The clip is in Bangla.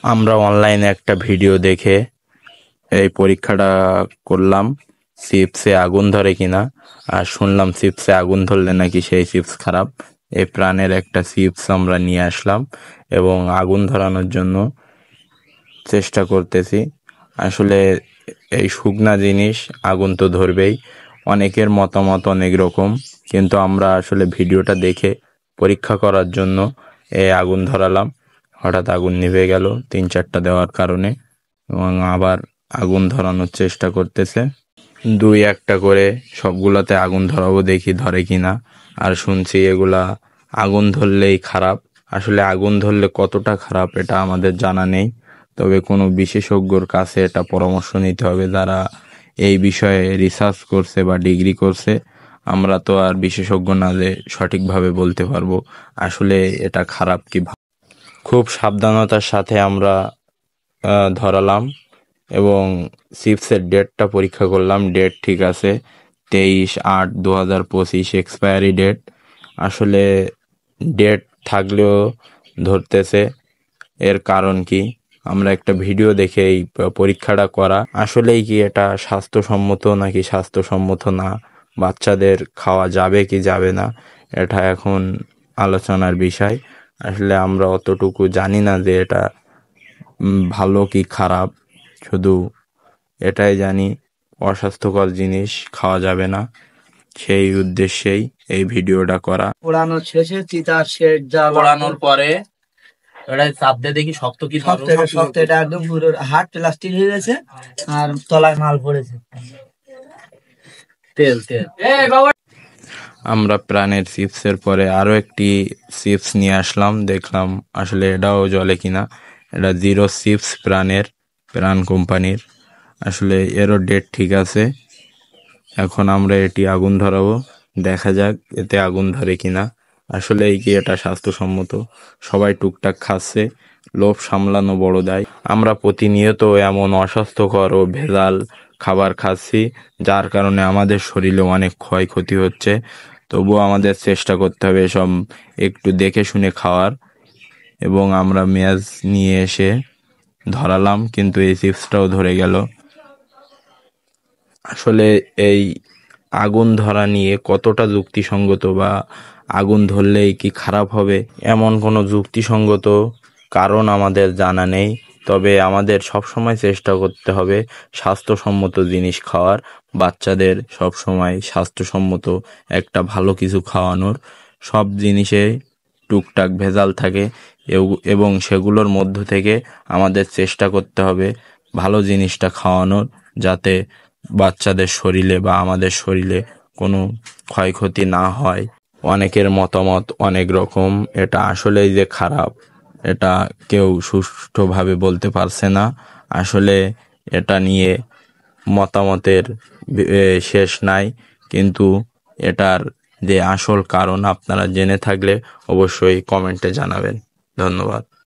আমরা অনলাইনে একটা ভিডিও দেখে এই পরীক্ষাটা করলাম, চিপসে আগুন ধরে কিনা। আর শুনলাম চিপসে আগুন ধরলে নাকি সেই চিপস খারাপ। এই প্রাণের একটা চিপস আমরা নিয়ে আসলাম এবং আগুন ধরানোর জন্য চেষ্টা করতেছি। আসলে এই শুকনা জিনিস আগুন তো ধরবেই। অনেকের মতামত অনেক রকম, কিন্তু আমরা আসলে ভিডিওটা দেখে পরীক্ষা করার জন্য এই আগুন ধরালাম। হঠাৎ আগুন নিভে গেল 3-4টা দেওয়ার কারণে, এবং আবার আগুন ধরানোর চেষ্টা করতেছে। 2-1টা করে সবগুলাতে আগুন ধরাবো, দেখি ধরে কিনা। আর শুনছি এগুলা আগুন ধরলেই খারাপ। আসলে আগুন ধরলে কতটা খারাপ এটা আমাদের জানা নেই, তবে কোনো বিশেষজ্ঞর কাছে এটা পরামর্শ নিতে হবে, যারা এই বিষয়ে রিসার্চ করছে বা ডিগ্রি করছে। আমরা তো আর বিশেষজ্ঞ না যে সঠিকভাবে বলতে পারবো আসলে এটা খারাপ কি ভালো। খুব সাবধানতার সাথে আমরা ধরালাম এবং চিপসের ডেটটা পরীক্ষা করলাম। ডেট ঠিক আছে, 23/8/2025 এক্সপায়ারি ডেট। আসলে ডেট থাকলেও ধরতেছে, এর কারণ কি? আমরা একটা ভিডিও দেখে এই পরীক্ষাটা করা। আসলেই কি এটা স্বাস্থ্যসম্মত নাকি স্বাস্থ্যসম্মত না, বাচ্চাদের খাওয়া যাবে কি যাবে না, এটা এখন আলোচনার বিষয়। আসলে আমরা অতটুকু জানি না যে এটা ভালো কি খারাপ, শুধু এটাই জানি অস্বাস্থ্যকর জিনিস খাওয়া যাবে না। সেই উদ্দেশ্যেই এই ভিডিওটা করা। পোড়ানোর শেষে চিতার শেষ যা পোড়ানোর পরে এটা চাপ দিয়ে দেখি শক্ত কি শক্ত, এটা একদম পুরো হার্ড প্লাস্টিক হয়ে গেছে আর তলায় মাল পড়েছে, তেল তেল। আমরা প্রাণের চিপসের পরে আরো একটি চিপস নিয়ে আসলাম, দেখলাম আসলে এটাও জ্বলে কিনা। এটা জিরো চিপস, প্রাণ কোম্পানির। আসলে এরও ডেট ঠিক আছে। এখন আমরা এটি আগুন ধরাবো, দেখা যাক এতে আগুন ধরে কিনা। আসলে এই কি এটা স্বাস্থ্যসম্মত? সবাই টুকটাক খাচ্ছে, লোভ সামলানো বড় দায়। আমরা প্রতিনিয়ত এমন অস্বাস্থ্যকর ও ভেজাল খাবার খাচ্ছি, যার কারণে আমাদের শরীরে অনেক ক্ষয়ক্ষতি হচ্ছে। তবুও আমাদের চেষ্টা করতে হবে এসব একটু দেখে শুনে খাওয়ার। এবং আমরা মেয়াজ নিয়ে এসে ধরালাম, কিন্তু এই চিপসটাও ধরে গেল। আসলে এই আগুন ধরা নিয়ে কতটা যুক্তিসঙ্গত, বা আগুন ধরলেই কি খারাপ হবে এমন কোনো যুক্তিসঙ্গত কারণ আমাদের জানা নেই। তবে আমাদের সবসময় চেষ্টা করতে হবে স্বাস্থ্যসম্মত জিনিস খাওয়ার, বাচ্চাদের সবসময় স্বাস্থ্যসম্মত একটা ভালো কিছু খাওয়ানোর। সব জিনিসে টুকটাক ভেজাল থাকে, এবং সেগুলোর মধ্য থেকে আমাদের চেষ্টা করতে হবে ভালো জিনিসটা খাওয়ানোর, যাতে বাচ্চাদের শরীরে বা আমাদের শরীরে কোনো ক্ষয়ক্ষতি না হয়। অনেকের মতামত অনেক রকম, এটা আসলেই যে খারাপ এটা কেউ সুষ্ঠুভাবে বলতে পারছে না। আসলে এটা নিয়ে মতামতের শেষ নাই, কিন্তু এটার যে আসল কারণ আপনারা জেনে থাকলে অবশ্যই কমেন্টে জানাবেন। ধন্যবাদ।